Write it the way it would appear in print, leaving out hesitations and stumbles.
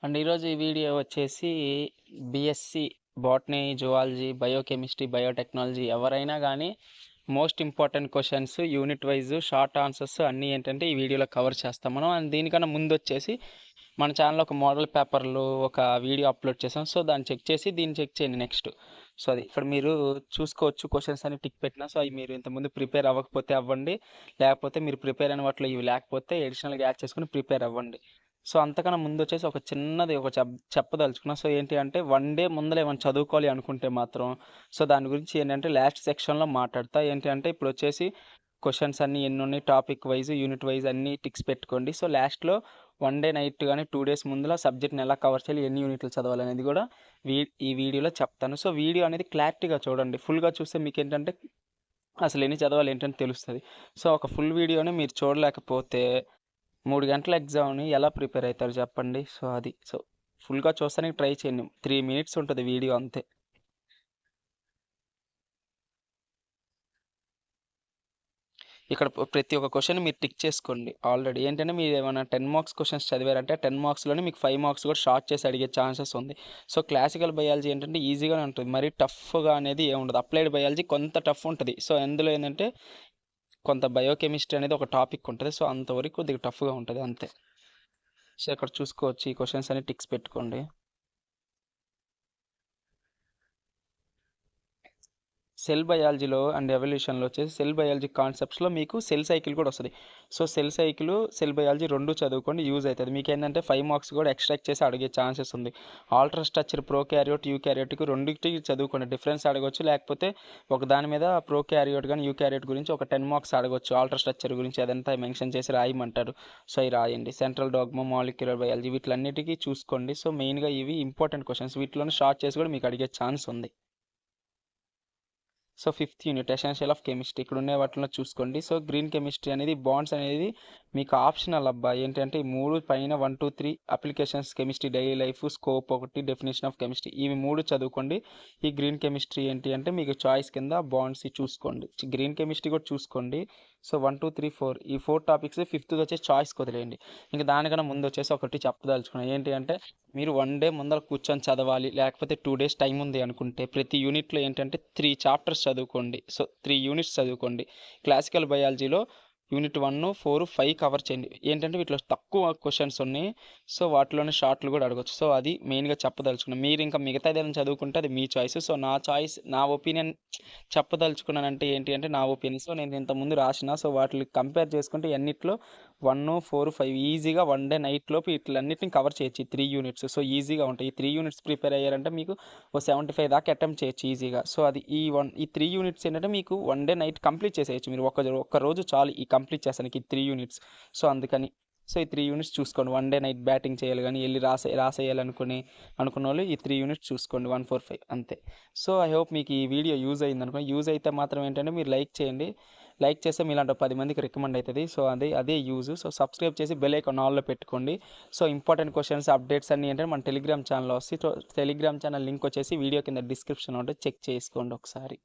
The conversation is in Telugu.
అండ్ ఈరోజు ఈ వీడియో వచ్చేసి BSc botany, zoology, biochemistry, biotechnology ఎవరైనా కానీ most important questions unit wise short answers అన్నీ ఏంటంటే ఈ వీడియోలో కవర్ చేస్తాం మనం. అండ్ దీనికన్నా ముందు వచ్చేసి మన ఛానల్లో ఒక మోడల్ పేపర్లు ఒక వీడియో అప్లోడ్ చేసాం. సో దాన్ని చెక్ చేసి దీన్ని చెక్ చేయండి నెక్స్ట్. సో అది ఇక్కడ మీరు చూసుకోవచ్చు క్వశ్చన్స్ అని టిక్ పెట్టినా. సో అవి మీరు ఇంతకుముందు ప్రిపేర్ అవ్వకపోతే అవ్వండి, లేకపోతే మీరు ప్రిపేర్ అయిన వాటిలో ఇవి లేకపోతే ఎడిషనల్గా యాడ్ చేసుకుని ప్రిపేర్ అవ్వండి. సో అంతకన్నా ముందు వచ్చేసి ఒక చిన్నది ఒక చెప్పదలుచుకున్నా. సో ఏంటి అంటే వన్ డే ముందర ఏమైనా చదువుకోవాలి అనుకుంటే మాత్రం సో దాని గురించి ఏంటంటే లాస్ట్ సెక్షన్లో మాట్లాడతా. ఏంటి అంటే ఇప్పుడు వచ్చేసి క్వశ్చన్స్ అన్నీ ఎన్ని ఉన్నాయి, టాపిక్ వైజ్ యూనిట్ వైజ్ అన్ని టిక్స్ పెట్టుకోండి. సో లాస్ట్లో వన్ డే నైట్ కానీ 2 days ముందులో సబ్జెక్ట్ని ఎలా కవర్ చేయాలి, ఎన్ని యూనిట్లు చదవాలి అనేది కూడా ఈ వీడియోలో చెప్తాను. సో వీడియో అనేది క్లారిటీగా చూడండి. ఫుల్గా చూస్తే మీకు ఏంటంటే అసలు ఎన్ని చదవాలి ఏంటంటే తెలుస్తుంది. సో ఒక ఫుల్ వీడియోని మీరు చూడలేకపోతే 3 గంటల ఎగ్జామ్ని ఎలా ప్రిపేర్ అవుతారు చెప్పండి. సో అది సో ఫుల్గా చూస్తానికి ట్రై చేయండి. 3 minutes ఉంటుంది వీడియో అంతే. ఇక్కడ ప్రతి ఒక్క క్వశ్చన్ మీరు టిక్ చేసుకోండి. ఆల్రెడీ ఏంటంటే మీరు ఏమైనా 10 marks క్వశ్చన్స్ చదివారంటే 10 marksలోనే మీకు 5 marks కూడా షార్ట్ చేసి అడిగే ఛాన్సెస్ ఉంది. సో క్లాసికల్ బయాలజీ ఏంటంటే ఈజీగానే ఉంటుంది, మరీ టఫ్గా అనేది ఏముండదు. అప్లైడ్ బయాలజీ కొంత టఫ్ ఉంటుంది. సో అందులో ఏంటంటే కొంత బయోకెమిస్ట్రీ అనేది ఒక టాపిక్ ఉంటుంది. సో అంతవరకు కొద్దిగా టఫ్గా ఉంటుంది అంతే. సో ఇక్కడ చూసుకోవచ్చు ఈ క్వశ్చన్స్ అన్ని టిక్స్ పెట్టుకోండి. సెల్ బయాలజీలో అండ్ ఎవల్యూషన్లో వచ్చేసి సెల్ బయాలజీ కాన్సెప్ట్స్లో మీకు సెల్ సైకిల్ కూడా వస్తుంది. So cell cycle, cell biology రెండు చదువుకోండి, యూజ్ అవుతుంది. మీకు ఏంటంటే 5 marks కూడా ఎక్స్ట్రాక్ట్ చేసి అడిగే ఛాన్సెస్ ఉంది. ఆల్టర్ స్ట్రక్చర్ ప్రో క్యారియోట్, యూ క్యారియోట్కి రెండింటికి చదువుకోండి. డిఫరెన్స్ అడగవచ్చు, లేకపోతే ఒక దాని మీద ప్రో క్యారియోట్ కానీ యూ క్యారియోట్ గురించి ఒక 10 marks అడగవచ్చు. ఆల్టర్ స్ట్రక్చర్ గురించి అదంతా మెన్షన్ చేసి రాయమంటారు. సో అవి రాయండి. సెంట్రల్ డాగ్మా, మాలిక్యులర్ బయాలజీ వీటిలన్నిటికీ చూసుకోండి. సో మెయిన్గా ఇవి ఇంపార్టెంట్ క్వశ్చన్స్, వీటిలోనే షార్ట్ చేసి కూడా మీకు అడిగే ఛాన్స్ ఉంది. So 5th unit essential of chemistry ఇక్కడ ఉండే వాటిలో చూసుకోండి. సో గ్రీన్ కెమిస్ట్రీ అనేది బాండ్స్ అనేది మీకు ఆప్షనల్ అబ్బా. ఏంటంటే ఈ 3 పైన 1, 2, 3 applications, chemistry, daily life, scope ఒకటి, డెఫినేషన్ ఆఫ్ కెమిస్ట్రీ, ఇవి 3 చదువుకోండి. ఈ గ్రీన్ కెమిస్ట్రీ ఏంటి అంటే మీకు చాయిస్ కింద బాండ్స్ చూసుకోండి. గ్రీన్ కెమిస్ట్రీ కూడా చూసుకోండి. సో 1, 2, 3, 4 ఈ 4 టాపిక్స్. 5th వచ్చేసి చాయిస్ వదిలేయండి. ఇంకా దానికన్నా ముందు వచ్చేసి ఒకటి చెప్పదలుచుకున్నాను. ఏంటి అంటే మీరు 1 day ముందర కూర్చొని చదవాలి, లేకపోతే 2 days టైం ఉంది అనుకుంటే ప్రతి యూనిట్లో ఏంటంటే 3 chapters చదువుకోండి. సో 3 units చదువుకోండి. క్లాసికల్ బయాలజీలో యూనిట్ 1, 4, 5 కవర్ చేయండి. ఏంటంటే వీటిలో తక్కువ క్వశ్చన్స్ ఉన్నాయి. సో వాటిలోనే షార్ట్లు కూడా అడగచ్చు. సో అది మెయిన్గా చెప్పదలుచుకున్నాను. మీరు ఇంకా మిగతా ఏదైనా చదువుకుంటే అది మీ చాయిస్. సో నా చాయిస్, నా ఒపీనియన్ చెప్పదలుచుకున్నానంటే ఏంటి అంటే నా ఒపీనియన్. సో నేను ఇంతకుముందు రాసిన, సో వాటిని కంపేర్ చేసుకుంటే ఎన్నిట్లో 1, 4, 5 ఈజీగా 1 day నైట్ లోపు వీటిలన్నిటిని కవర్ చేయొచ్చు. ఈ 3 units సో ఈజీగా ఉంటాయి. ఈ 3 units ప్రిపేర్ అయ్యారంటే మీకు ఓ 75 దాకా అటెంప్ట్ చేయొచ్చు ఈజీగా. సో అది ఈ 3 units ఏంటంటే మీకు 1 day నైట్ కంప్లీట్ చేసేయచ్చు మీరు. ఒక్క రోజు చాలు ఈ కంప్లీట్ చేస్తానికి ఈ 3 units. సో అందుకని సో ఈ 3 units చూసుకోండి. 1 day నైట్ బ్యాటింగ్ చేయాలి కానీ వెళ్ళి రాసేయాలనుకున్న వాళ్ళు ఈ 3 units చూసుకోండి. 1, 4, 5 అంతే. సో ఐ హోప్ మీకు ఈ వీడియో యూజ్ అయింది అనుకోండి. యూజ్ అయితే మాత్రం ఏంటంటే మీరు లైక్ చేయండి. లైక్ చేస్తే మీలాంటి 10 మందికి రికమెండ్ అవుతుంది. సో అదే యూజ్. సో సబ్స్క్రైబ్ చేసి బెల్ ఐకాన్ ఆల్లో పెట్టుకోండి. సో ఇంపార్టెంట్ క్వశ్చన్స్, అప్డేట్స్ అన్నీ ఏంటంటే మన టెలిగ్రామ్ ఛానల్లో వస్తాయి. సో టెలిగ్రామ్ ఛానల్ లింక్ వచ్చేసి వీడియో కింద డిస్క్రిప్షన్ ఉంటుంది, చెక్ చేసుకోండి ఒకసారి.